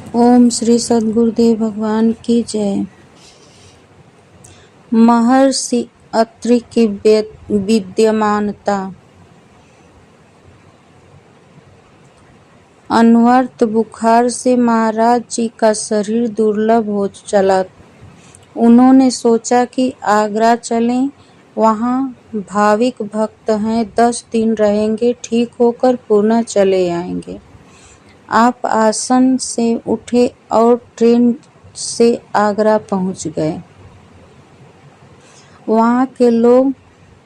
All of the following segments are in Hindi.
ओम श्री सद्गुरुदेव भगवान की जय। महर्षि अत्रि की विद्यमानता। अनवर्त बुखार से महाराज जी का शरीर दुर्बल हो चला। उन्होंने सोचा कि आगरा चलें, वहाँ भाविक भक्त हैं, 10 दिन रहेंगे, ठीक होकर पुनः चले आएंगे। आप आसन से उठे और ट्रेन से आगरा पहुंच गए। वहाँ के लोग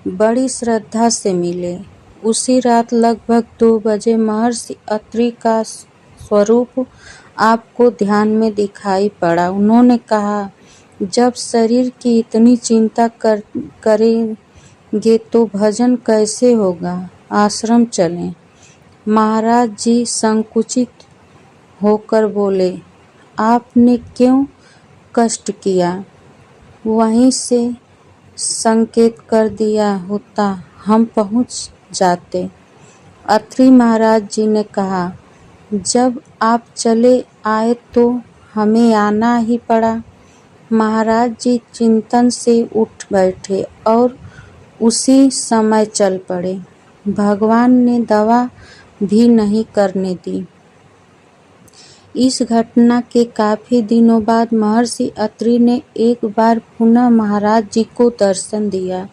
बड़ी श्रद्धा से मिले। उसी रात लगभग 2 बजे महर्षि अत्रि का स्वरूप आपको ध्यान में दिखाई पड़ा। उन्होंने कहा, जब शरीर की इतनी चिंता करेंगे तो भजन कैसे होगा, आश्रम चलें। महाराज जी संकुचित होकर बोले, आपने क्यों कष्ट किया? वहीं से संकेत कर दिया होता हम पहुंच जाते। अत्रि महाराज जी ने कहा, जब आप चले आए तो हमें आना ही पड़ा। महाराज जी चिंतन से उठ बैठे और उसी समय चल पड़े। भगवान ने दवा भी नहीं करने दी। इस घटना के काफी दिनों बाद महर्षि अत्रि ने एक बार पुनः महाराज जी को दर्शन दिया।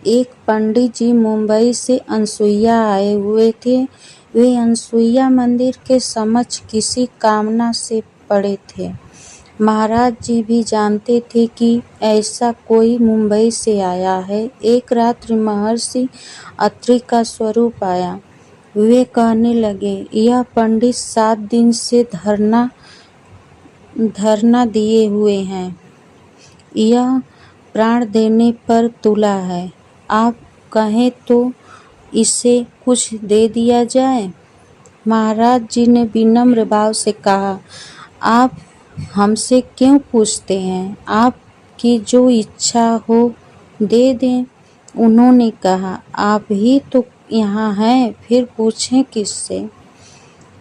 एक पंडित जी मुंबई से अनसुईया आए हुए थे। वे अनसुईया मंदिर के समक्ष किसी कामना से पड़े थे। महाराज जी भी जानते थे कि ऐसा कोई मुंबई से आया है। एक रात्रि महर्षि अत्रि का स्वरूप आया। वे कहने लगे, यह पंडित 7 दिन से धरना दिए हुए हैं। यह प्राण देने पर तुला है। आप कहें तो इसे कुछ दे दिया जाए। महाराज जी ने विनम्र भाव से कहा, आप हमसे क्यों पूछते हैं? आपकी जो इच्छा हो दे दें। उन्होंने कहा, आप ही तो यहाँ हैं, फिर पूछें किससे?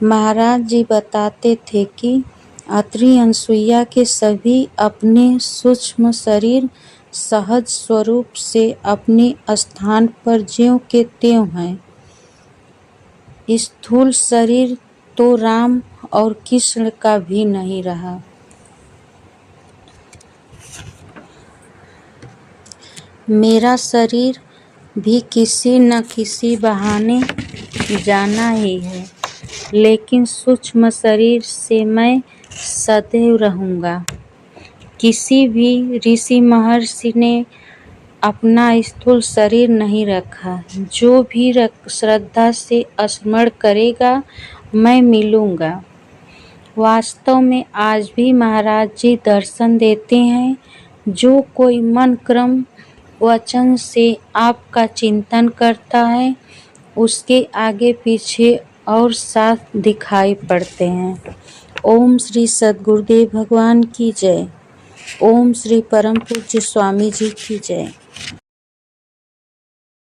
महाराज जी बताते थे कि अत्रि अनसुईया के सभी अपने सूक्ष्म शरीर सहज स्वरूप से अपने स्थान पर ज्यों के त्यों हैं। स्थूल शरीर तो राम और कृष्ण का भी नहीं रहा। मेरा शरीर भी किसी न किसी बहाने जाना ही है, लेकिन सूक्ष्म शरीर से मैं सदैव रहूँगा। किसी भी ऋषि महर्षि ने अपना स्थूल शरीर नहीं रखा। जो भी श्रद्धा से स्मरण करेगा, मैं मिलूँगा। वास्तव में आज भी महाराज जी दर्शन देते हैं। जो कोई मन क्रम वचन से आपका चिंतन करता है, उसके आगे पीछे और साथ दिखाई पड़ते हैं। ओम श्री सद्गुरुदेव भगवान की जय। ओम श्री परम पूज्य स्वामी जी की जय।